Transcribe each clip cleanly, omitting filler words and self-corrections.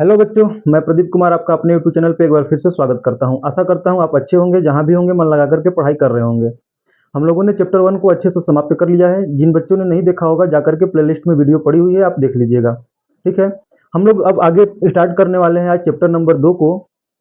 Hello बच्चों, मैं प्रदीप कुमार आपका अपने यूट्यूब चैनल पे एक बार फिर से स्वागत करता हूं। आशा करता हूं आप अच्छे होंगे, जहां भी होंगे मन लगा करके पढ़ाई कर रहे होंगे। हम लोगों ने चैप्टर 1 को अच्छे से समाप्त कर लिया है। जिन बच्चों ने नहीं देखा होगा जाकर के प्लेलिस्ट में वीडियो पड़ी हुई है, आप देख लीजिएगा। ठीक है, हम लोग अब आगे स्टार्ट करने वाले हैं आज चैप्टर नंबर 2 को।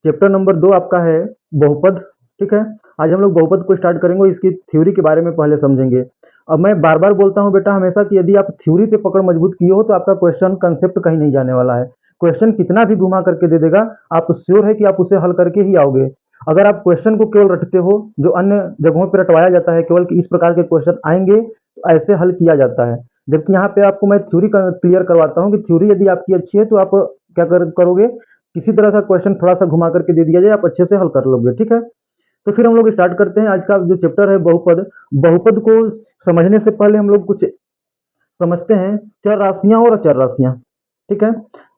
चैप्टर नंबर 2 आपका है बहुपद। ठीक है, आज हम लोग बहुपद को स्टार्ट करेंगे, इसकी थ्योरी के बारे में पहले समझेंगे। अब मैं बार बार बोलता हूँ बेटा हमेशा कि यदि आप थ्योरी पे पकड़ मजबूत किए हो तो आपका क्वेश्चन कंसेप्ट कहीं नहीं जाने वाला है। क्वेश्चन कितना भी घुमा करके दे देगा, आप श्योर है कि आप उसे हल करके ही आओगे। अगर आप क्वेश्चन को केवल रटते हो, जो अन्य जगहों पर रटवाया जाता है केवल कि इस प्रकार के क्वेश्चन आएंगे तो ऐसे हल किया जाता है, जबकि यहाँ पे आपको मैं थ्योरी क्लियर करवाता हूँ कि थ्योरी यदि आपकी अच्छी है तो आप क्या करोगे, किसी तरह का क्वेश्चन थोड़ा सा घुमा करके दे दिया जाए, आप अच्छे से हल कर लोगे। ठीक है, तो फिर हम लोग स्टार्ट करते हैं आज का जो चैप्टर है बहुपद। बहुपद को समझने से पहले हम लोग कुछ समझते हैं चर राशियां और अचर राशियां। ठीक है,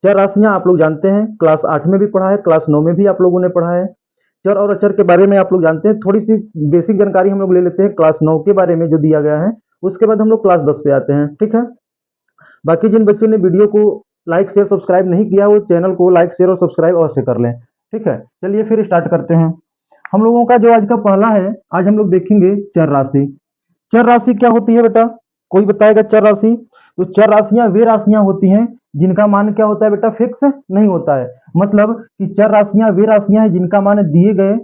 चर राशियां आप लोग जानते हैं, क्लास 8 में भी पढ़ा है, क्लास 9 में भी आप लोगों ने पढ़ा है। चर और अचर के बारे में आप लोग जानते हैं, थोड़ी सी बेसिक जानकारी हम लोग ले लेते हैं क्लास 9 के बारे में जो दिया गया है। उसके बाद हम लोग क्लास 10 पे आते हैं। ठीक है, बाकी जिन बच्चों ने वीडियो को लाइक शेयर सब्सक्राइब नहीं किया वो चैनल को लाइक शेयर और सब्सक्राइब अवश्य कर लें। ठीक है, चलिए फिर स्टार्ट करते हैं। हम लोगों का जो आज का पहला है, आज हम लोग देखेंगे चर राशि। चर राशि क्या होती है बेटा, कोई बताएगा चर राशि? तो चर राशियां वे राशियां होती हैं जिनका मान क्या होता है बेटा, फिक्स नहीं होता है। मतलब कि चर राशियां वे राशियां हैं जिनका मान दिए गए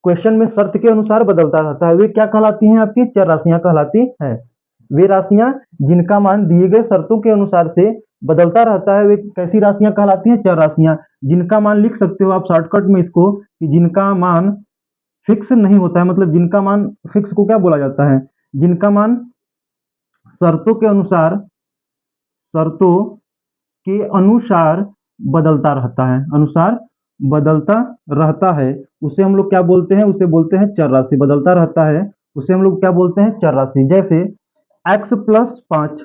क्वेश्चन में शर्त के अनुसार बदलता रहता है, वे क्या कहलाती हैं, आपकी चर राशियां कहलाती हैं। वे राशियां जिनका मान दिए गए शर्तों के अनुसार से बदलता रहता है, वे कैसी राशियां कहलाती हैं, चर राशियां। जिनका मान लिख सकते हो आप शॉर्टकट में इसको कि जिनका मान फिक्स नहीं होता है, मतलब जिनका मान फिक्स को क्या बोला जाता है, जिनका मान शर्तों के अनुसार, शर्तों के अनुसार बदलता रहता है, अनुसार बदलता रहता है, उसे हम लोग क्या बोलते हैं, उसे बोलते हैं चर राशि। बदलता रहता है उसे हम लोग क्या बोलते हैं, चर राशि। जैसे x+5,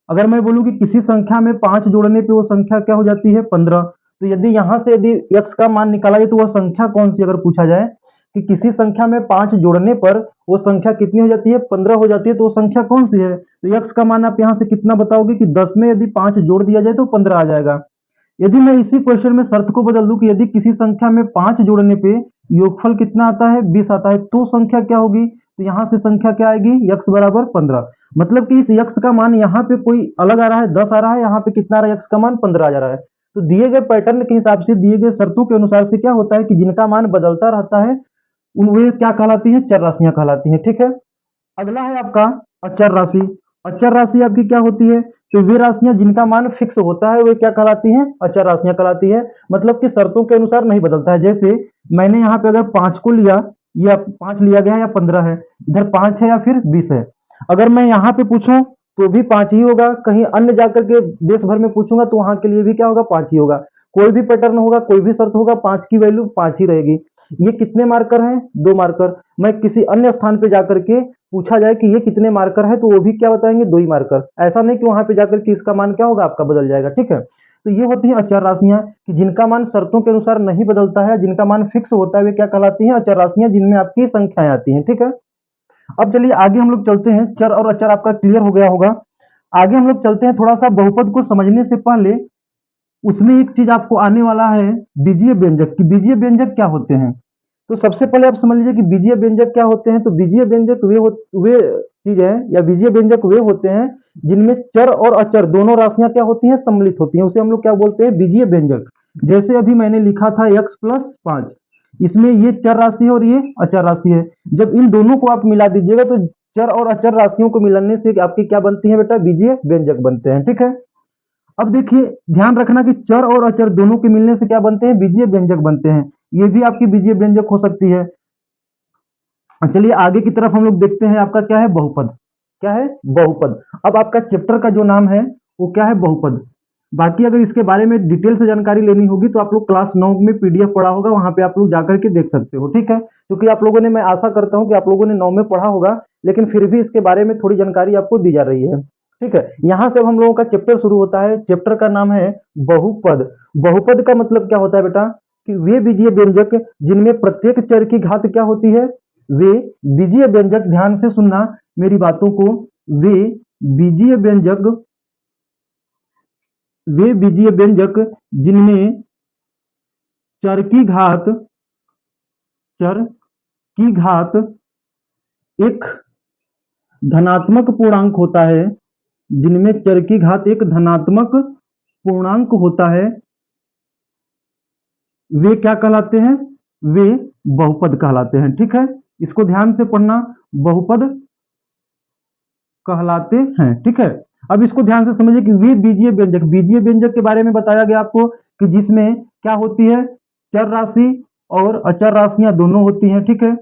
अगर मैं बोलूं कि किसी संख्या में 5 जोड़ने पे वो संख्या क्या हो जाती है, 15। तो यदि यहां से यदि x का मान निकाला जाए तो वह संख्या कौन सी, अगर पूछा जाए कि किसी संख्या में 5 जोड़ने पर वो संख्या कितनी हो जाती है, 15 हो जाती है, तो वो संख्या कौन सी है? तो x का मान आप यहां से कितना बताओगे कि 10 में यदि 5 जोड़ दिया जाए तो 15 आ जाएगा। यदि मैं इसी क्वेश्चन में शर्त को बदल दूं कि यदि किसी संख्या में 5 जोड़ने पे योगफल कितना आता है, 20 आता है, तो संख्या क्या होगी? तो यहां से संख्या क्या आएगी, x बराबर 15। मतलब कि इस x का मान यहाँ पे कोई अलग आ रहा है, 10 आ रहा है, यहाँ पे कितना आ रहा है, x का मान 15 आ जा रहा है। तो दिए गए पैटर्न के हिसाब से, दिए गए शर्तों के अनुसार से क्या होता है कि जिनका मान बदलता रहता है उन वे क्या कहलाती है, चर राशियां कहलाती हैं। ठीक है, अगला है आपका अचर राशि। अचर राशि आपकी क्या होती है? तो वे राशियां जिनका मान फिक्स होता है वे क्या कहलाती हैं, अचर राशियां कहलाती है। मतलब कि शर्तों के अनुसार नहीं बदलता है। जैसे मैंने यहाँ पे अगर 5 को लिया, या 5 लिया गया है या 15 है, इधर 5 है या फिर 20 है, अगर मैं यहाँ पे पूछूं तो भी 5 ही होगा, कहीं अन्य जाकर के देश भर में पूछूंगा तो वहां के लिए भी क्या होगा, 5 ही होगा। कोई भी पैटर्न होगा, कोई भी शर्त होगा, 5 की वैल्यू 5 ही रहेगी। ये कितने मार्कर हैं, 2 मार्कर। मैं किसी अन्य स्थान पे जाकर के पूछा जाए कि ये कितने मार्कर है तो वो भी क्या बताएंगे, 2 ही मार्कर। ऐसा नहीं कि वहां पे जाकर के इसका मान क्या होगा, आपका बदल जाएगा। ठीक है, तो ये होती है अचर राशियां कि जिनका मान शर्तों के अनुसार नहीं बदलता है, जिनका मान फिक्स होता है, वे क्या कहलाती हैं, अचर राशियां, जिनमें आपकी संख्याएं आती हैं। ठीक है, अब चलिए आगे हम लोग चलते हैं। चर और अचर आपका क्लियर हो गया होगा। आगे हम लोग चलते हैं, थोड़ा सा बहुपद को समझने से पहले उसमें एक चीज आपको आने वाला है, बीजीय व्यंजक की। बीजीय व्यंजक क्या होते हैं? तो सबसे पहले आप समझ लीजिए कि बीजीय व्यंजक क्या होते हैं। तो बीजीय व्यंजक वे चीज है, या बीजीय व्यंजक वे होते हैं जिनमें चर और अचर दोनों राशियां क्या होती हैं, सम्मिलित होती हैं, उसे हम लोग क्या बोलते हैं, बीजीय व्यंजक। जैसे अभी मैंने लिखा था x+5, इसमें ये चर राशि है और ये अचर राशि है। जब इन दोनों को आप मिला दीजिएगा तो चर और अचर राशियों को मिलाने से आपकी क्या बनती है बेटा, बीजीय व्यंजक बनते हैं। ठीक है, अब देखिए ध्यान रखना कि चर और अचर दोनों के मिलने से क्या बनते हैं, बीजीय व्यंजक बनते हैं। ये भी आपकी बीजीय व्यंजक हो सकती है। चलिए आगे की तरफ हम लोग देखते हैं, आपका क्या है, बहुपद। क्या है, बहुपद। अब आपका चैप्टर का जो नाम है वो क्या है, बहुपद। बाकी अगर इसके बारे में डिटेल से जानकारी लेनी होगी तो आप लोग क्लास 9 में पीडीएफ पढ़ा होगा, वहां पे आप लोग जाकर के देख सकते हो। ठीक है, क्योंकि आप लोगों ने, मैं आशा करता हूं कि आप लोगों ने 9 में पढ़ा होगा, लेकिन फिर भी इसके बारे में थोड़ी जानकारी आपको दी जा रही है। ठीक है, यहां से अब हम लोगों का चैप्टर शुरू होता है। चैप्टर का नाम है बहुपद। बहुपद का मतलब क्या होता है बेटा, कि वे बीजीय व्यंजक जिनमें प्रत्येक चर की घात क्या होती है, वे बीजीय व्यंजक, ध्यान से सुनना मेरी बातों को, वे बीजीय व्यंजक, वे बीजीय व्यंजक जिनमें चर की घात, चर की घात एक धनात्मक पूर्णांक होता है, जिनमें चर की घात एक धनात्मक पूर्णांक होता है, वे क्या कहलाते हैं? वे बहुपद कहलाते हैं। ठीक है, इसको ध्यान से पढ़ना, बहुपद कहलाते हैं। ठीक है, अब इसको ध्यान से समझिए कि वे बीजीय व्यंजक, बीजीय व्यंजक के बारे में बताया गया आपको कि जिसमें क्या होती है, चर राशि और अचर राशियां दोनों होती हैं। ठीक है,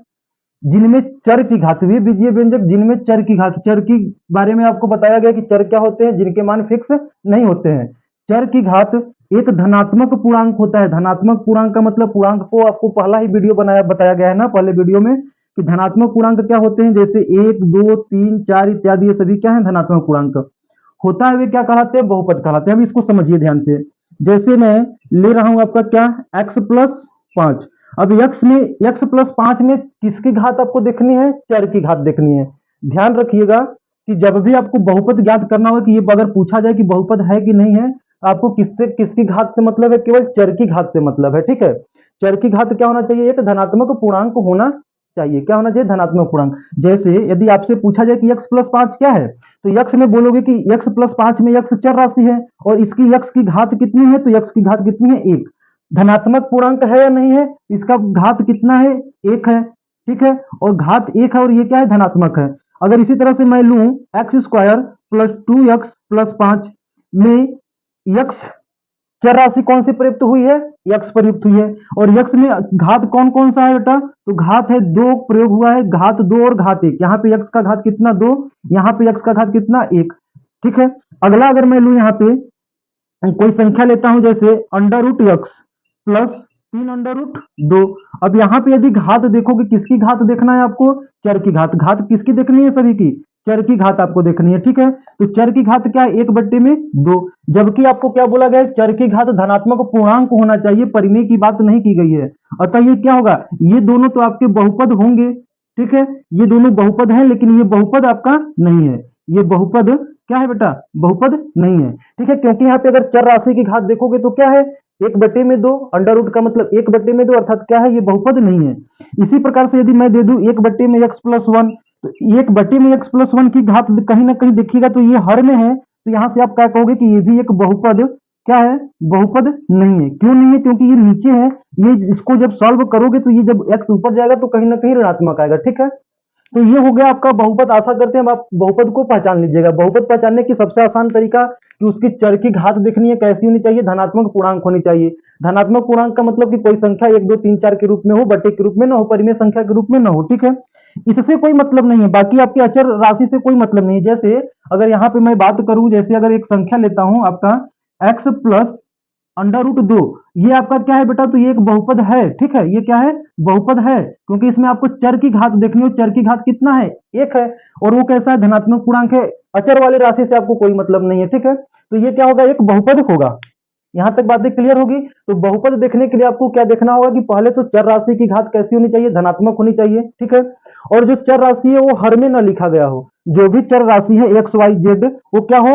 जिनमें चर की घात, वे बीजीय व्यंजक जिनमें चर की घात, चर की बारे में आपको बताया गया कि चर क्या होते हैं, जिनके मान फिक्स नहीं होते हैं। चर की घात एक धनात्मक पूर्णांक होता है। धनात्मक पूर्णांक का मतलब, पूर्णांक को आपको पहला ही वीडियो बनाया बताया गया है ना, पहले वीडियो में, कि धनात्मक पूर्णांक क्या होते हैं, जैसे 1 2 3 4 इत्यादि, ये सभी क्या है, धनात्मक पूर्णांक होता है, वे क्या कहलाते हैं, बहुपद कहलाते हैं। अब इसको समझिए ध्यान से, जैसे मैं ले रहा हूं आपका क्या, x प्लस 5। अब x में, x प्लस 5 में किसकी घात आपको देखनी है, चर की घात देखनी है। ध्यान रखिएगा कि जब भी आपको बहुपद ज्ञात करना हो, कि ये अगर पूछा जाए कि बहुपद है कि नहीं है, आपको किससे, किसकी घात से मतलब है, केवल चर की घात से मतलब है। ठीक है, चर की घात क्या होना चाहिए, एक धनात्मक पूर्णांक होना चाहिए। क्या होना चाहिए, धनात्मक पूर्णांक। जैसे यदि आपसे पूछा जाए कि x प्लस 5 क्या है, तो x में बोलोगे कि x प्लस 5 में x चर राशि है, और इसकी x की घात कितनी है, तो x की घात कितनी है, 1। धनात्मक पूर्णांक है या नहीं है, इसका घात कितना है, 1 है। ठीक है, और घात 1 है, और ये क्या है, धनात्मक है। अगर इसी तरह से मैं लूं x square plus 2x plus 5 में x चर राशि कौन सी प्रयुक्त हुई है, x प्रयुक्त हुई है, और x में घात कौन कौन सा है बेटा, तो घात है 2 प्रयोग हुआ है, घात 2 और घात 1। यहाँ पे x का घात कितना, 2, यहाँ पे x का घात कितना, 1। ठीक है, अगला अगर मैं लूं यहाँ पे कोई संख्या लेता हूं, जैसे under root x plus 3 under root 2। अब यहाँ पे यदि घात देखोगे, किसकी घात देखना है आपको, चर की घात। घात किसकी देखनी है, सभी की, चर की घात आपको देखनी है। ठीक है, तो चर की घात क्या है, 1/2, जबकि आपको क्या बोला गया है, चर की घात धनात्मक पूर्णांक होना चाहिए, परिमेय की बात नहीं की गई है। अतः ये क्या होगा, ये दोनों तो आपके बहुपद होंगे। ठीक है, ये दोनों बहुपद हैं, लेकिन ये बहुपद आपका नहीं है, ये बहुपद क्या है बेटा, बहुपद नहीं है। ठीक है, क्योंकि यहाँ पे अगर चर राशि की घात देखोगे तो क्या है, 1/2, अंडर रूट का मतलब 1/2, अर्थात क्या है, ये बहुपद नहीं है। इसी प्रकार से यदि मैं दे दूं 1/x+1, तो 1/x+1 की घात कहीं ना कहीं देखिएगा तो ये हर में है, तो यहां से आप क्या कहोगे कि ये भी एक बहुपद क्या है, बहुपद नहीं है। क्यों नहीं है, क्योंकि ये नीचे है, ये इसको जब सॉल्व करोगे तो ये जब x ऊपर जाएगा तो कहीं ना कहीं ऋणात्मक आएगा। ठीक है, तो ये हो गया आपका बहुपद। आशा करते हैं अब आप बहुपद को पहचान लीजिएगा। बहुपद पहचानने की सबसे आसान तरीका कि उसकी चर की घात देखनी है, कैसी होनी चाहिए, धनात्मक पूर्णांक होनी चाहिए। धनात्मक पूर्णांक का मतलब कि कोई संख्या 1 2 3 4 के रूप में हो, बटे के रूप में ना हो, परिमेय संख्या के रूप में ना हो। ठीक है, इससे कोई मतलब नहीं है, बाकी आपकी अचर राशि से कोई मतलब नहीं है। जैसे अगर यहाँ पे मैं बात करूं, जैसे अगर एक संख्या लेता हूं आपका x प्लस अंडर रूट 2, ये आपका क्या है बेटा, तो ये एक बहुपद है। ठीक है, ये क्या है, बहुपद है, क्योंकि इसमें आपको चर की घात देखनी हो, चर की घात कितना है, 1 है, और वो कैसा है, धनात्मक पूर्णांक है। अचर वाली राशि से आपको कोई मतलब नहीं है। ठीक है, तो ये क्या होगा, एक बहुपद होगा। यहां तक बातें क्लियर होगी। तो बहुपद देखने के लिए आपको क्या देखना होगा कि पहले तो चर राशि की घात कैसी होनी चाहिए, धनात्मक होनी चाहिए। ठीक है, और जो चर राशि है वो हर में न लिखा गया हो। जो भी चर राशि है एक्स वाई जेड, वो क्या हो,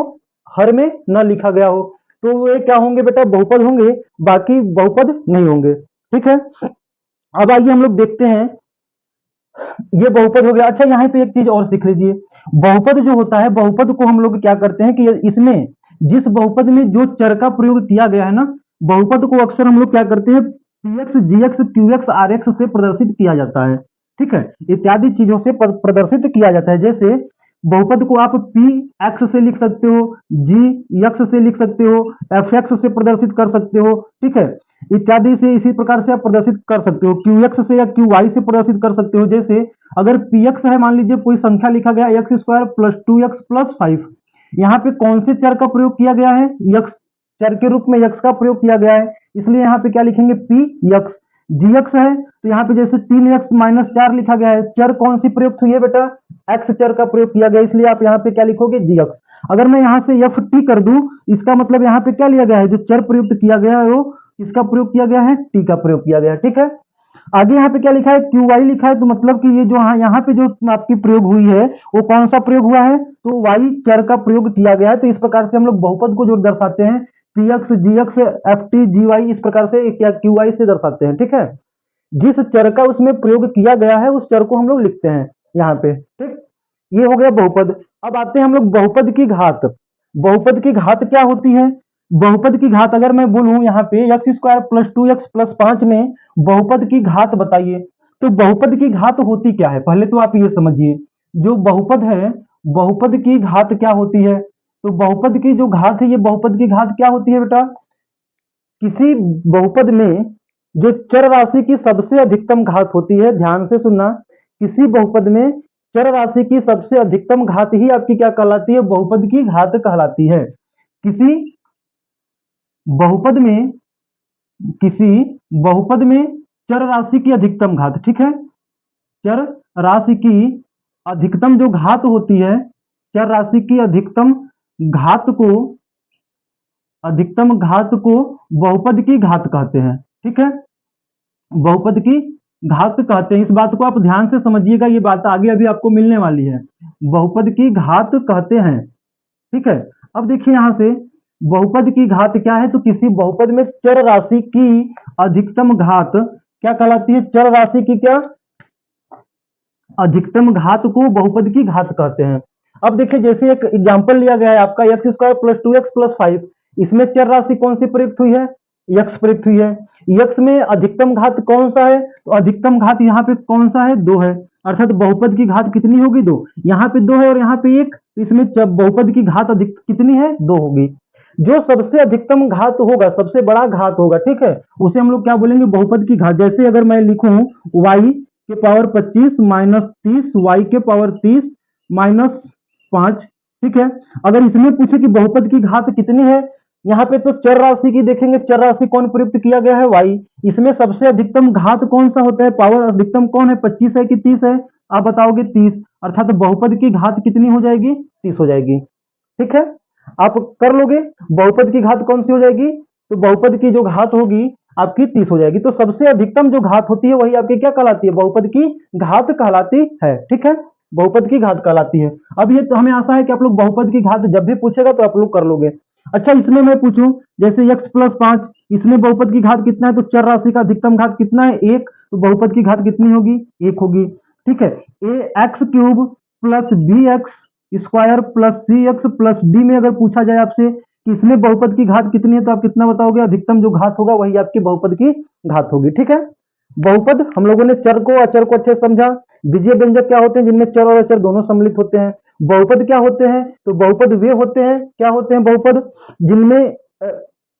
हर में न लिखा गया हो, तो वे क्या होंगे बेटा, बहुपद होंगे, बाकी बहुपद नहीं होंगे। ठीक है, अब आइए हम लोग देखते हैं, ये बहुपद हो गया। अच्छा, यहाँ पे एक चीज और सीख लीजिए, बहुपद जो होता है, बहुपद को हम लोग क्या करते हैं कि इसमें जिस बहुपद में जो चर का प्रयोग किया गया है ना, बहुपद को अक्सर हम लोग क्या करते हैं, px gx qx rx से प्रदर्शित किया जाता है। ठीक है, इत्यादि चीजों से प्रदर्शित किया जाता है। जैसे बहुपद को आप पी एक्स से लिख सकते हो, जी एक्स से लिख सकते हो, एफ एक्स से प्रदर्शित कर सकते हो। ठीक है, इत्यादि से इसी प्रकार से आप प्रदर्शित कर सकते हो, क्यू एक्स से या क्यू वाई से प्रदर्शित कर सकते हो। जैसे अगर पी एक्स है, मान लीजिए कोई संख्या लिखा गया x square plus 2x plus 5, यहाँ पे कौन से चर का प्रयोग किया गया है, यक्स चर के रूप में यक्स का प्रयोग किया गया है, इसलिए यहाँ पे क्या लिखेंगे, पी यक्स। जी एक्स है तो यहाँ पे जैसे 3x माइनस 4 लिखा गया है, चर कौन सी प्रयुक्त हुई है बेटा, एक्स चर का प्रयोग किया गया, इसलिए आप यहाँ पे क्या लिखोगे, जी एक्स। अगर मैं यहाँ से एफ टी कर दूं, इसका मतलब यहाँ पे क्या लिया गया है, जो चर प्रयुक्त किया गया है वो किसका प्रयोग किया गया है, टी का प्रयोग किया गया है। ठीक है, आगे यहाँ पे क्या लिखा है, क्यू वाई लिखा है, तो मतलब कि ये जो यहाँ पे जो आपकी प्रयोग हुई है वो कौन सा प्रयोग हुआ है, तो वाई चर का प्रयोग किया गया है। तो इस प्रकार से हम लोग बहुपद को जो दर्शाते हैं पी एक्स जी x f t g y इस प्रकार से क्या क्यू आई से दर्शाते हैं। ठीक है, जिस चर का उसमें प्रयोग किया गया है उस चर को हम लोग लिखते हैं यहाँ पे। ठीक, ये हो गया बहुपद। अब आते हैं हम लोग बहुपद की घात। बहुपद की घात क्या होती है? बहुपद की घात अगर मैं बोलूं यहाँ पे x square plus 2x plus 5 में बहुपद की घात बताइए, तो बहुपद की घात होती क्या है? पहले तो आप ये समझिए, जो बहुपद है, बहुपद की घात क्या होती है? तो बहुपद की जो घात है, ये बहुपद की घात क्या होती है बेटा? किसी बहुपद में जो चर राशि की सबसे अधिकतम घात होती है, ध्यान से सुनना, किसी बहुपद में चर राशि की सबसे अधिकतम घात ही आपकी क्या कहलाती है? बहुपद की घात कहलाती है। किसी बहुपद में, किसी बहुपद में चर राशि की अधिकतम घात, ठीक है, चर राशि की अधिकतम जो घात होती है, चर राशि की अधिकतम घात को, अधिकतम घात को बहुपद की घात कहते हैं। ठीक है, बहुपद की घात कहते हैं। इस बात को आप ध्यान से समझिएगा, ये बात आगे अभी आपको मिलने वाली है। बहुपद की घात कहते हैं। ठीक है, अब देखिए यहां से बहुपद की घात क्या है? तो किसी बहुपद में चर राशि की अधिकतम घात क्या कहलाती है? चर राशि की क्या अधिकतम घात को बहुपद की घात कहते हैं। अब देखिए जैसे एक एग्जांपल लिया गया है आपका x square plus 2x plus 5, इसमें चर राशि कौन सी प्रयुक्त हुई है? यक्स प्रयुक्त हुई है। यक्स में अधिकतम घात कौन सा है? तो अधिकतम घात यहाँ पे कौन सा है? 2 है, अर्थात बहुपद की घात कितनी होगी? 2। यहाँ पे 2 है और यहाँ पे 1, इसमें बहुपद की घात अधिक कितनी है? 2 होगी। जो सबसे अधिकतम घात होगा, सबसे बड़ा घात होगा, ठीक है, उसे हम लोग क्या बोलेंगे? बहुपद की घात। जैसे अगर मैं लिखूं y के पावर 25 माइनस 30, y के पावर 30 माइनस 5, ठीक है। अगर इसमें पूछे कि बहुपद की घात कितनी है, यहाँ पे तो चर राशि की देखेंगे, चर राशि कौन प्रयुक्त किया गया है? y। इसमें सबसे अधिकतम घात कौन सा होता है? पावर अधिकतम कौन है? 25 है कि 30 है? आप बताओगे 30, अर्थात बहुपद की घात कितनी हो जाएगी? 30 हो जाएगी। ठीक है, आप कर लोगे। बहुपद की घात कौन सी हो जाएगी? तो बहुपद की जो घात होगी आपकी 30 हो जाएगी। तो सबसे अधिकतम जो घात होती है वही आपकी क्या कहलाती है? बहुपद की घात कहलाती है। ठीक है, बहुपद की घात कहलाती है। अब ये तो हमें आशा है कि आप लोग बहुपद की घात जब भी पूछेगा तो आप लोग कर लोगे। अच्छा, इसमें मैं पूछूं जैसे x प्लस 5, इसमें बहुपद की घात कितना है? तो चर राशि का अधिकतम घात कितना है? 1। तो बहुपद की घात कितनी होगी? 1 होगी। ठीक है, a x cube plus b x square plus c x plus d में अगर पूछा जाए आपसे कि इसमें बहुपद की घात कितनी है, तो आप कितना बताओगे? अधिकतम जो घात होगा वही आपकी बहुपद की घात होगी। ठीक है, बहुपद हम लोगों ने चर को अचर को अच्छे समझा। बीजीय व्यंजक क्या होते हैं? जिनमें चर और अचर दोनों सम्मिलित होते हैं। बहुपद क्या होते हैं? तो बहुपद वे होते हैं, क्या होते हैं बहुपद? जिनमें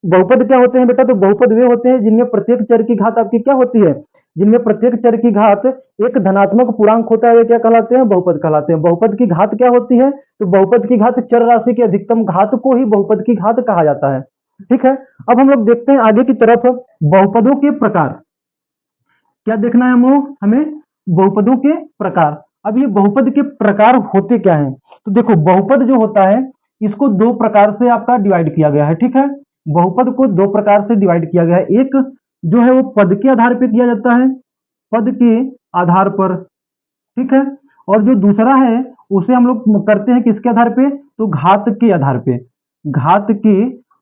बहुपद क्या होते हैं बेटा? तो बहुपद वे होते हैं जिनमें प्रत्येक चर की घात आपकी क्या होती है? जिनमें प्रत्येक चर की घात एक धनात्मक पूर्णांक होता है, वे क्या कहलाते हैं? बहुपद कहलाते हैं। बहुपद की घात क्या होती है? तो बहुपद की घात चर राशि की अधिकतम घात को ही बहुपद की घात कहा जाता है। ठीक है, अब हम लोग देखते हैं आगे की तरफ बहुपदों के प्रकार। क्या देखना है हमें? बहुपदों के प्रकार। अब ये बहुपद के प्रकार होते क्या हैं? तो देखो, बहुपद जो होता है इसको दो प्रकार से आपका डिवाइड किया गया है। ठीक है, बहुपद को दो प्रकार से डिवाइड किया गया है। एक जो है वो पद के आधार पर किया जाता है, पद के आधार पर, ठीक है, और जो दूसरा है उसे हम लोग करते हैं किसके आधार पे? तो घात के आधार पे, घात के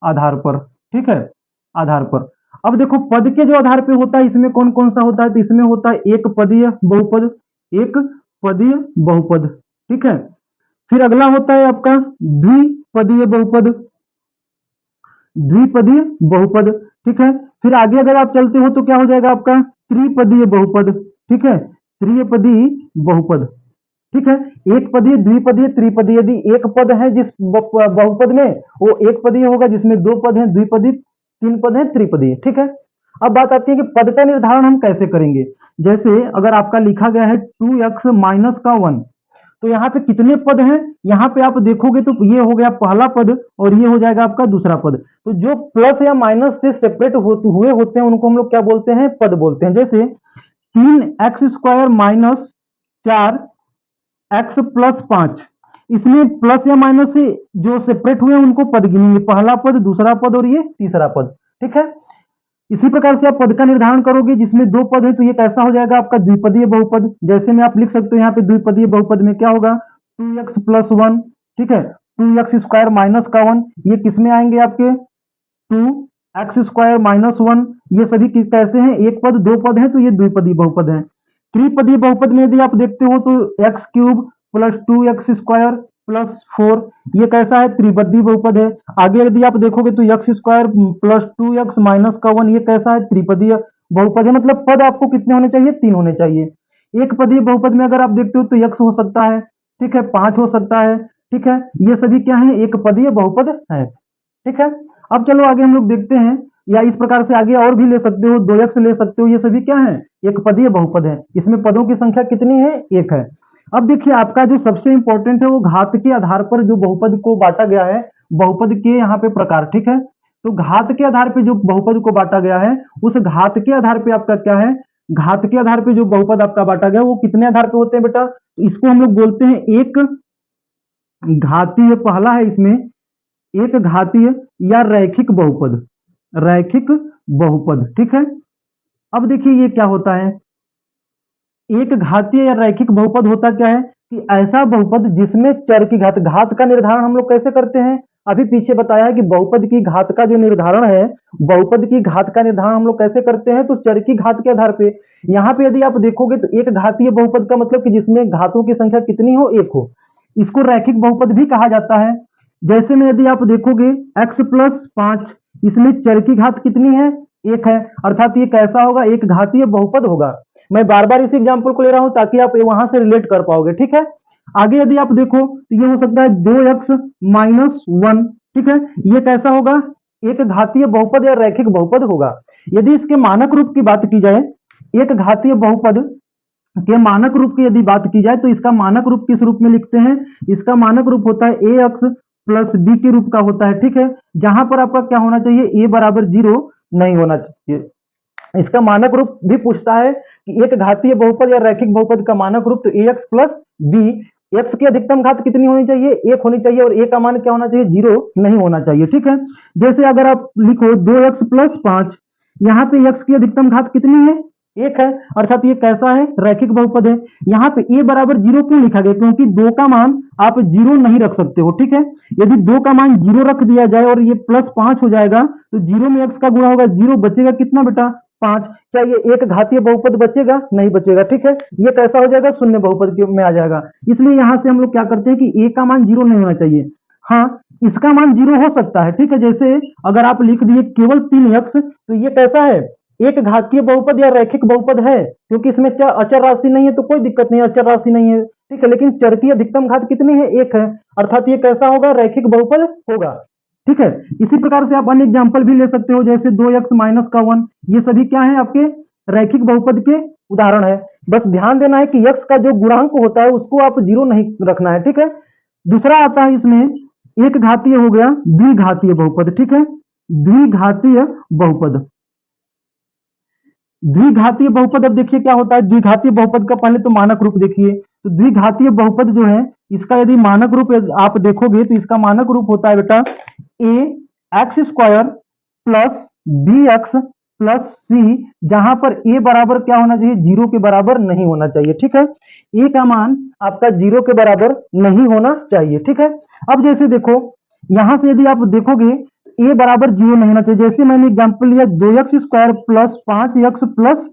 आधार पर। ठीक है, आधार पर। अब देखो, पद के जो आधार पे होता है इसमें कौन कौन सा होता है? तो इसमें होता है एक पदीय बहुपद, एक पदीय बहुपद। ठीक है, फिर अगला होता है आपका द्विपदीय बहुपद, द्विपदीय बहुपद। ठीक है, फिर आगे अगर आप चलते हो तो क्या हो जाएगा आपका? त्रिपदीय बहुपद। ठीक है, त्रिपदीय बहुपद। ठीक है, एक पदीय, द्विपदीय, त्रिपदीय। यदि एक पद है जिस बहुपद में, वो एक पदीय होगा, जिसमें दो पद हैं द्विपदी, तीन पद हैं त्रिपदीय। ठीक है, अब बात आती है कि पद का निर्धारण हम कैसे करेंगे। जैसे अगर आपका लिखा गया है 2x माइनस का 1, तो यहाँ पे कितने पद हैं? यहाँ पे आप देखोगे तो ये हो गया पहला पद और ये हो जाएगा आपका दूसरा पद। तो जो प्लस या माइनस से सेपरेट हुए होते हैं उनको हम लोग क्या बोलते हैं? पद बोलते हैं। जैसे 3x square minus 4x plus 5, इसमें प्लस या माइनस से जो सेपरेट हुए उनको पद गिनेंगे, पहला पद, दूसरा पद और ये तीसरा पद। ठीक है, इसी प्रकार से आप पद का निर्धारण करोगे, जिसमें दो पद है तो ये कैसा हो जाएगा आपका? द्विपदीय बहुपद। जैसे में आप लिख सकते हो यहाँ पे द्विपदीय बहुपद में क्या होगा? 2x प्लस 1, ठीक है, 2x स्क्वायर माइनस का 1, ये किस में आएंगे आपके? 2x² -1, ये सभी कैसे हैं, एक पद दो पद हैं, तो ये द्विपदी बहुपद हैं। त्रिपदीय बहुपद में यदि आप देखते हो तो x³ + 2x² + 4, ये कैसा है, त्रिपदीय बहुपद है। आगे यदि आप देखोगे तो x² + 2x - 1, ये कैसा है, त्रिपदीय बहुपद है। मतलब पद आपको कितने होने चाहिए, 3 होने चाहिए। एक पदीय बहुपद में अगर आप देखते हो तो x हो सकता है, ठीक है, 5 हो सकता है, ठीक है, ये सभी क्या है, एक पदीय बहुपद है, ठीक है। अब चलो आगे हम लोग देखते हैं, या इस प्रकार से आगे और भी ले सकते हो, 2x ले सकते हो, ये सभी क्या है, एक पदीय बहुपद है। इसमें पदों की संख्या कितनी है, एक है। अब देखिए आपका जो सबसे इंपॉर्टेंट है वो घात के आधार पर जो बहुपद को बांटा गया है, बहुपद के यहाँ पे प्रकार, ठीक है। तो घात के आधार पे जो बहुपद को बांटा गया है, उस घात के आधार पे आपका क्या है, घात के आधार पे जो बहुपद आपका बांटा गया वो कितने आधार पे होते हैं बेटा, तो इसको हम लोग बोलते हैं एक घातीय, पहला है इसमें एक घातीय या रैखिक बहुपद, रैखिक बहुपद, ठीक है। अब देखिए ये क्या होता है, एक घातीय या रैखिक बहुपद होता क्या है कि ऐसा बहुपद जिसमें चर की घात, घात का निर्धारण हम लोग कैसे करते हैं, अभी पीछे बताया है कि बहुपद की घात का जो निर्धारण है, बहुपद की घात का निर्धारण हम लोग कैसे करते हैं, तो चर की घात के आधार पे। यहाँ पे यदि आप देखोगे तो एक घातीय बहुपद का मतलब कि जिसमें घातों की संख्या कितनी हो, एक हो, इसको रैखिक बहुपद भी कहा जाता है। जैसे में यदि आप देखोगे x + 5, इसमें चर की घात कितनी है, एक है, अर्थात ये कैसा होगा, एक घातीय बहुपद होगा। मैं बार बार इस एग्जाम्पल को ले रहा हूं ताकि आप वहां से रिलेट कर पाओगे, ठीक है। आगे यदि आप देखो तो ये हो सकता है 2x - 1, ठीक है, ये कैसा होगा, एक घातीय बहुपद या रैखिक बहुपद होगा। यदि इसके मानक रूप की बात की जाए, एक घातीय बहुपद के मानक रूप की यदि बात की जाए तो इसका मानक रूप किस रूप में लिखते हैं, इसका मानक रूप होता है ax + b के रूप का होता है, ठीक है, जहां पर आपका क्या होना चाहिए, a = 0 नहीं होना चाहिए। इसका मानक रूप भी पूछता है कि एक घातीय बहुपद या रैखिक बहुपद का मानक रूप, तो ax + b, x की अधिकतम घात कितनी होनी चाहिए, 1 होनी चाहिए, और a का मान क्या होना चाहिए, 0 नहीं होना चाहिए, ठीक है। जैसे अगर आप लिखो 2x + 5, यहाँ पे x की अधिकतम घात कितनी है, 1 है, अर्थात ये कैसा है, रैखिक बहुपद है। यहाँ पे a = 0 क्यों लिखा गया, क्योंकि 2 का मान आप 0 नहीं रख सकते हो, ठीक है। यदि 2 का मान 0 रख दिया जाए और ये +5 हो जाएगा तो 0 में x का गुणा होगा, 0 बचेगा कितना बेटा, 5। क्या ये एक घातीय बहुपद बचेगा, नहीं बचेगा, ठीक है, ये कैसा हो जाएगा, शून्य बहुपद में आ जाएगा। इसलिए यहां से हम लोग क्या करते हैं कि a का मान 0 नहीं होना चाहिए, हाँ इसका मान 0 हो सकता है, ठीक है। जैसे अगर आप लिख दिए केवल 3x, तो ये कैसा है, एक घातीय बहुपद या रैखिक बहुपद है, क्योंकि इसमें क्या अचर राशि नहीं है तो कोई दिक्कत नहीं, अचर राशि नहीं है, ठीक है, लेकिन चर की अधिकतम घात कितनी है, 1 है, अर्थात ये कैसा होगा, रैखिक बहुपद होगा, ठीक है। इसी प्रकार से आप अन्य एग्जाम्पल भी ले सकते हो, जैसे 2x - 1, ये सभी क्या है, आपके रैखिक बहुपद के उदाहरण है। बस ध्यान देना है कि x का जो गुणांक होता है उसको आप 0 नहीं रखना है, ठीक है। दूसरा आता है इसमें, एक घातीय हो गया द्विघातीय बहुपद, ठीक है, द्विघातीय बहुपद, द्विघातीय बहुपद। अब देखिए क्या होता है, द्विघातीय बहुपद का पहले तो मानक रूप देखिए, तो द्विघातीय बहुपद जो है इसका यदि मानक रूप आप देखोगे तो इसका मानक रूप होता है बेटा ax² + bx + c, जहां पर a बराबर क्या होना चाहिए, 0 के बराबर नहीं होना चाहिए, ठीक है, a का मान आपका 0 के बराबर नहीं होना चाहिए, ठीक है। अब जैसे देखो यहां से यदि आप देखोगे a = 0 नहीं होना चाहिए, जैसे मैंने एग्जांपल लिया 2x² + 5x +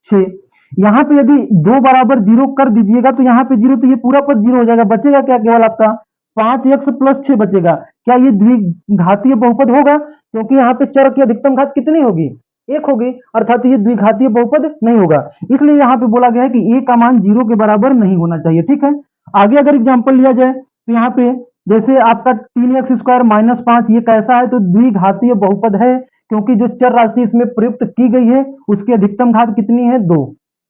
6, यहाँ पे यदि 2 = 0 कर दीजिएगा तो यहाँ पे 0, तो ये पूरा पद 0 हो जाएगा, बचेगा क्या, केवल आपका 5x + 6 बचेगा। क्या ये द्विघातीय बहुपद होगा, क्योंकि यहाँ पे चर की अधिकतम घात कितनी होगी, 1 होगी, अर्थात ये द्विघातीय बहुपद नहीं होगा। इसलिए यहाँ पे बोला गया है कि a का मान 0 के बराबर नहीं होना चाहिए, ठीक है। आगे अगर एग्जाम्पल लिया जाए तो यहाँ पे जैसे आपका 3x² - 5, ये कैसा है, तो द्विघातीय बहुपद है, क्योंकि जो चर राशि इसमें प्रयुक्त की गई है उसकी अधिकतम घात कितनी है, 2,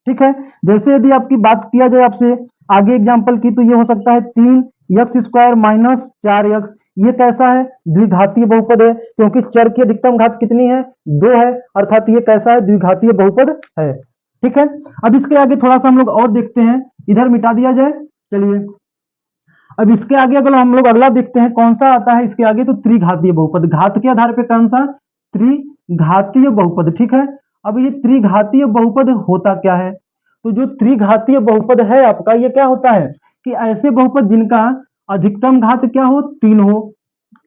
ठीक है। जैसे यदि आपकी बात किया जाए आपसे आगे एग्जाम्पल की, तो ये हो सकता है 3x² - 4x, ये कैसा है, द्विघातीय बहुपद है, क्योंकि चर की अधिकतम घात कितनी है, 2 है, अर्थात ये कैसा है, द्विघातीय बहुपद है, ठीक है। अब इसके आगे थोड़ा सा हम लोग और देखते हैं, इधर मिटा दिया जाए, चलिए अब इसके आगे अगर हम लोग अगला देखते हैं कौन सा आता है इसके आगे, तो त्रिघातीय बहुपद, घात के आधार पे कौन सा, त्रिघातीय बहुपद, ठीक है। अब ये त्रिघातीय बहुपद होता क्या है, तो जो त्रिघातीय बहुपद है आपका, ये क्या होता है कि ऐसे बहुपद जिनका अधिकतम घात क्या हो, 3 हो,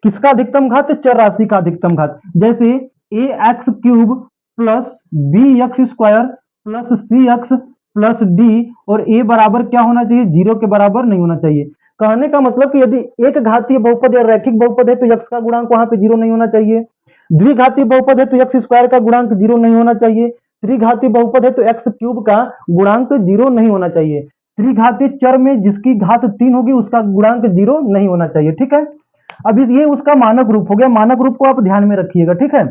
किसका अधिकतम घात? चर राशि का अधिकतम घात। जैसे a x cube plus b x square plus c x plus d, और ए बराबर क्या होना चाहिए? 0 के बराबर नहीं होना चाहिए। कहने का मतलब कि यदि एक घातीय बहुपद या रैखिक बहुपद है तो x का गुणांक वहां पे 0 नहीं होना चाहिए। द्विघातीय बहुपद है तो एक्स स्क्वायर का गुणांक 0 नहीं होना चाहिए। त्रिघातीय बहुपद है तो एक्स क्यूब का गुणांक 0 नहीं होना चाहिए। त्रिघातीय चर में जिसकी घात 3 होगी उसका गुणांक 0 नहीं होना चाहिए। ठीक है, अब ये उसका मानक रूप हो गया। मानक रूप को आप ध्यान में रखिएगा। ठीक है,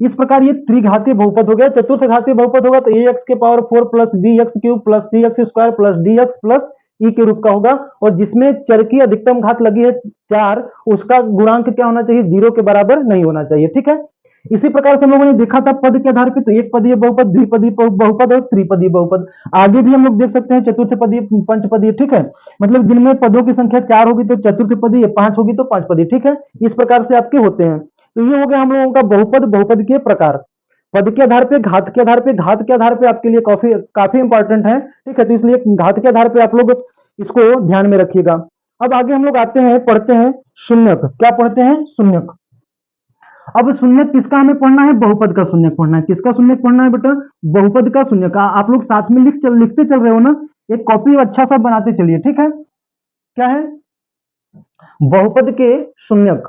इस प्रकार ये त्रिघातीय बहुपद हो गया। चतुर्थ घातीय बहुपद होगा तो ए एक्स के power 4 plus b x cube plus c x square plus d x plus e के रूप का होगा, और जिसमें चर की अधिकतम घात लगी है 4, उसका गुणांक क्या होना चाहिए? 0 के बराबर नहीं होना चाहिए। ठीक है, इसी प्रकार से हम लोगों ने देखा था पद के आधार पर, तो एक पदीय बहुपद, द्विपदीय बहुपद और त्रिपदीय बहुपद। आगे भी हम लोग देख सकते हैं चतुर्थ पदीय, पंचपदीय। ठीक है, मतलब जिनमें पदों की संख्या 4 होगी तो चतुर्थ पदीय, 5 होगी तो पांचपदीय। ठीक है, इस प्रकार से आपके होते हैं। तो ये हो गया हम लोगों का बहुपद, बहुपद के प्रकार। पद के आधार पे, घात के आधार पे, घात के आधार पे आपके लिए काफी काफी इंपॉर्टेंट है। ठीक है, तो इसलिए घात के आधार पे आप लोग इसको ध्यान में रखिएगा। अब आगे हम लोग आते हैं, पढ़ते हैं शून्यक। क्या पढ़ते हैं? शून्यक। अब शून्यक किसका हमें पढ़ना है? बहुपद का शून्यक पढ़ना है। किसका शून्यक पढ़ना है बेटा? बहुपद का शून्यक। आप लोग साथ में लिखते चल रहे हो ना, एक कॉपी अच्छा सा बनाते चलिए। ठीक है, क्या है? बहुपद के शून्यक।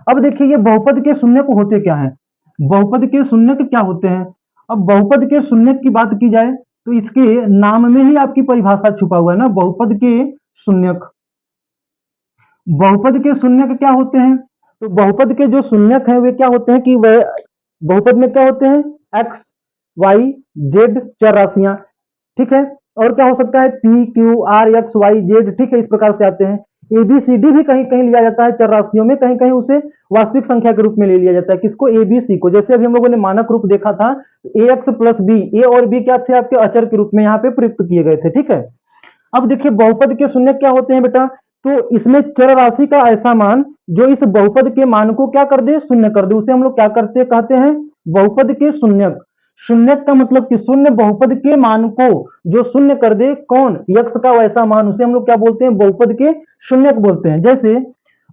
अब देखिए ये बहुपद के शून्यक होते क्या है? बहुपद के शून्यक क्या होते हैं? अब बहुपद के शून्यक की बात की जाए तो इसके नाम में ही आपकी परिभाषा छुपा हुआ है ना, बहुपद के शून्यक। बहुपद के शून्यक क्या होते हैं? तो बहुपद के जो शून्यक हैं वे क्या होते हैं कि वह बहुपद में क्या होते हैं? एक्स वाई जेड चर राशियां। ठीक है, और क्या हो सकता है? P Q R X Y Z. ठीक है, इस प्रकार से आते हैं। ए बी सी डी भी कहीं कहीं लिया जाता है चर राशियों में, कहीं कहीं उसे वास्तविक संख्या के रूप में ले लिया जाता है। किसको? ए बी सी को। जैसे अभी हम लोगों ने मानक रूप देखा था, ए एक्स प्लस बी, ए और बी क्या थे? आपके अचर के रूप में यहाँ पे प्रयुक्त किए गए थे। ठीक है, अब देखिए बहुपद के शून्य क्या होते हैं बेटा? तो इसमें चर राशि का ऐसा मान जो इस बहुपद के मान को क्या कर दे? शून्य कर दे, उसे हम लोग क्या करते कहते हैं? बहुपद के शून्यक। शून्यक का मतलब कि शून्य बहुपद के मान को जो शून्य कर दे, कौन? यक्ष का वैसा मान, उसे हम लोग क्या बोलते हैं? बहुपद के शून्यक बोलते हैं। जैसे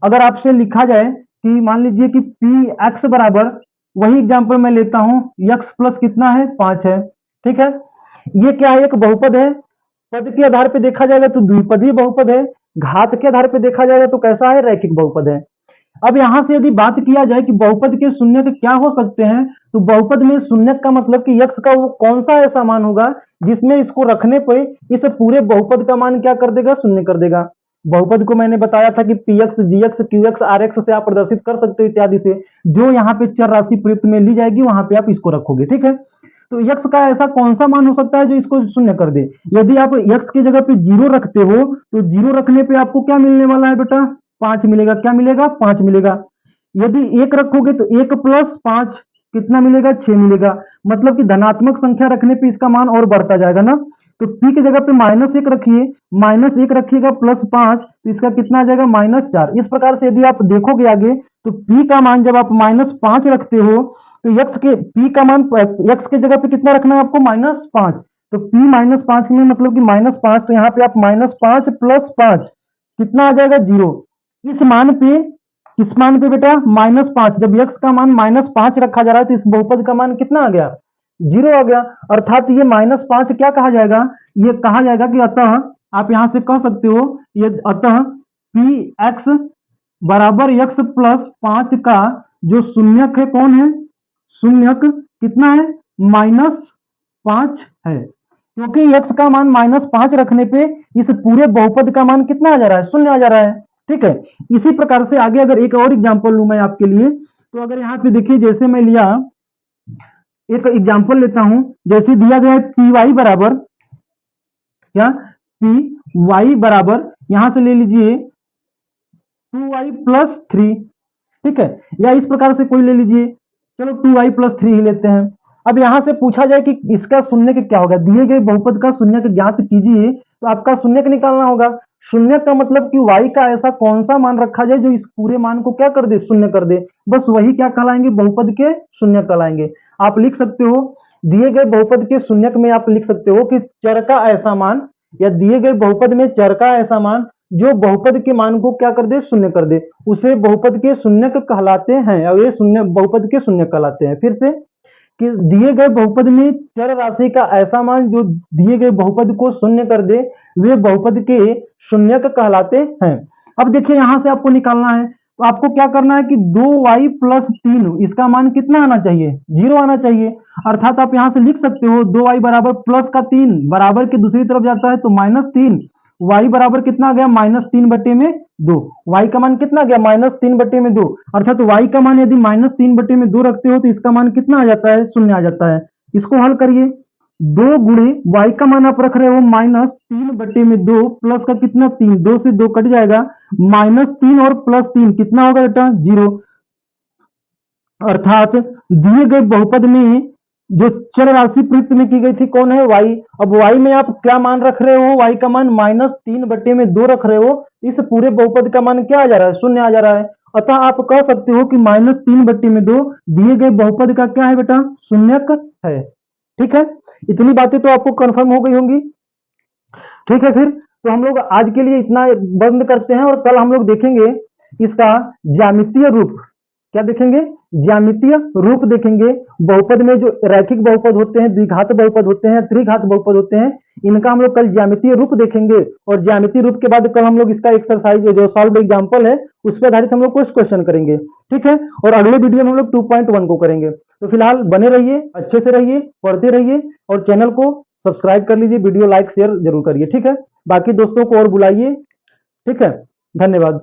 अगर आपसे लिखा जाए कि मान लीजिए कि पी एक्स बराबर, वही एग्जाम्पल मैं लेता हूं, यक्स प्लस कितना है? 5 है। ठीक है, ये क्या है? एक बहुपद है। पद के आधार पे देखा जाएगा तो द्विपदीय बहुपद है। घात के आधार पे देखा जाएगा तो कैसा है? रैखिक बहुपद है। अब यहां से यदि बात किया जाए कि बहुपद के शून्यक क्या हो सकते हैं, तो बहुपद में शून्यक का मतलब कि यक्ष का वो कौन सा ऐसा मान होगा जिसमें इसको रखने पे इस पूरे बहुपद का मान क्या कर देगा? शून्य कर देगा। बहुपद को मैंने बताया था कि पी एक्स जी X Q X R X से आप प्रदर्शित कर सकते हो इत्यादि से। जो यहाँ पे चर राशि प्रयुक्त में ली जाएगी वहां पे आप इसको रखोगे। ठीक है, तो यक्स का ऐसा कौन सा मान हो सकता है जो इसको शून्य कर दे? यदि आप यक्स की जगह पे 0 रखते हो तो 0 रखने पे आपको क्या मिलने वाला है बेटा? 5 मिलेगा। क्या मिलेगा? 5 मिलेगा। यदि 1 रखोगे तो 1 प्लस 5 कितना मिलेगा? 6 मिलेगा। मतलब कि धनात्मक संख्या रखने पे इसका मान और बढ़ता जाएगा ना। तो पी की जगह पे -1 रखिए, -1 रखिएगा प्लस 5 तो इसका कितना आ जाएगा? -4। इस प्रकार से यदि आप देखोगे आगे तो पी का मान जब आप -5 रखते हो तो यक्स के पी का मान यक्स के जगह पे कितना रखना है आपको? -5। तो पी -5 में मतलब कि -5, तो यहाँ पे आप -5 प्लस 5 कितना आ जाएगा? 0। इस मान पे, किस मान पे बेटा? -5। जब यक्स का मान -5 रखा जा रहा है तो इस बहुपद का मान कितना आ गया? 0 आ गया। अर्थात ये -5 क्या कहा जाएगा? ये कहा जाएगा कि अतः, आप यहां से कह सकते हो ये अतः पी एक्स बराबर यक्स प्लस 5 का जो शून्यक है कौन है? शून्यक कितना है? -5 है। क्योंकि यक्स का मान -5 रखने पे इस पूरे बहुपद का मान कितना आ जा रहा है? शून्य आ जा रहा है। ठीक है, इसी प्रकार से आगे अगर एक और एग्जांपल लूं मैं आपके लिए, तो अगर यहाँ पे देखिए, जैसे मैं लिया एक एग्जांपल लेता हूं, जैसे दिया गया है पी वाई बराबर क्या? पी वाई बराबर यहां से ले लीजिए 2y+3। ठीक है, या इस प्रकार से कोई ले लीजिए, चलो 2y+3 ही लेते हैं। अब यहां से पूछा जाए कि इसका शून्यक क्या होगा? दिए गए बहुपद का शून्यक ज्ञात कीजिए, तो आपका शून्यक निकालना होगा। शून्यक का मतलब कि y का ऐसा कौन सा मान रखा जाए जो इस पूरे मान को क्या कर दे? शून्य कर दे। बस वही क्या कहलाएंगे? बहुपद के शून्यक कहलाएंगे। आप लिख सकते हो दिए गए बहुपद के शून्यक में, आप लिख सकते हो कि चर का ऐसा मान, या दिए गए बहुपद में चर का ऐसा मान जो बहुपद के मान को क्या कर दे, शून्य कर दे, उसे बहुपद के शून्यक कहलाते हैं, और ये शून्य बहुपद के शून्य कहलाते हैं। फिर से कि दिए गए बहुपद में चर राशि का ऐसा मान जो दिए गए बहुपद को शून्य कर दे, वे बहुपद के शून्यक कहलाते हैं। अब देखिए यहां से आपको निकालना है, तो आपको क्या करना है कि 2y प्लस 3, इसका मान कितना आना चाहिए, 0 आना चाहिए। अर्थात आप यहां से लिख सकते हो 2y बराबर प्लस का 3 बराबर के दूसरी तरफ जाता है तो -3, y बराबर कितना आ गया, -3/2। y का मान कितना आ गया, -3/2। अर्थात y का मान यदि -3/2 रखते हो तो इसका मान कितना आ जाता है, 0 आ जाता है। इसको हल करिए, 2 गुणे y का मान आप रख रहे हो -3/2 प्लस का कितना 3, 2 से 2 कट जाएगा, -3 और +3 कितना होगा बेटा, 0। अर्थात दिए गए बहुपद में जो चर राशि प्रयुक्त में की गई थी कौन है, y। अब y में आप क्या मान रख रहे हो, y का मान -3/2 रख रहे हो, इस पूरे बहुपद का मान क्या आ जा रहा है, 0 आ जा रहा है। अतः आप कह सकते हो कि -3/2 दिए गए बहुपद का क्या है बेटा, शून्यक है। ठीक है, इतनी बातें तो आपको कंफर्म हो गई होंगी। ठीक है, फिर तो हम लोग आज के लिए इतना बंद करते हैं, और कल हम लोग देखेंगे इसका ज्यामितीय रूप। क्या देखेंगे, ज्यामितीय रूप देखेंगे। बहुपद में जो रैखिक बहुपद होते हैं, द्विघात बहुपद होते हैं, त्रिघात बहुपद होते हैं, इनका हम लोग कल ज्यामितीय रूप देखेंगे। और ज्यामितीय रूप के बाद कल हम लोग इसका एक्सरसाइज जो सॉल्व एग्जांपल है उस पर आधारित हम लोग कुछ क्वेश्चन करेंगे। ठीक है, और अगले वीडियो में हम लोग 2.1 को करेंगे। तो फिलहाल बने रहिए, अच्छे से रहिए, पढ़ते रहिए, और चैनल को सब्सक्राइब कर लीजिए, वीडियो लाइक शेयर जरूर करिए। ठीक है, बाकी दोस्तों को और बुलाइए। ठीक है, धन्यवाद।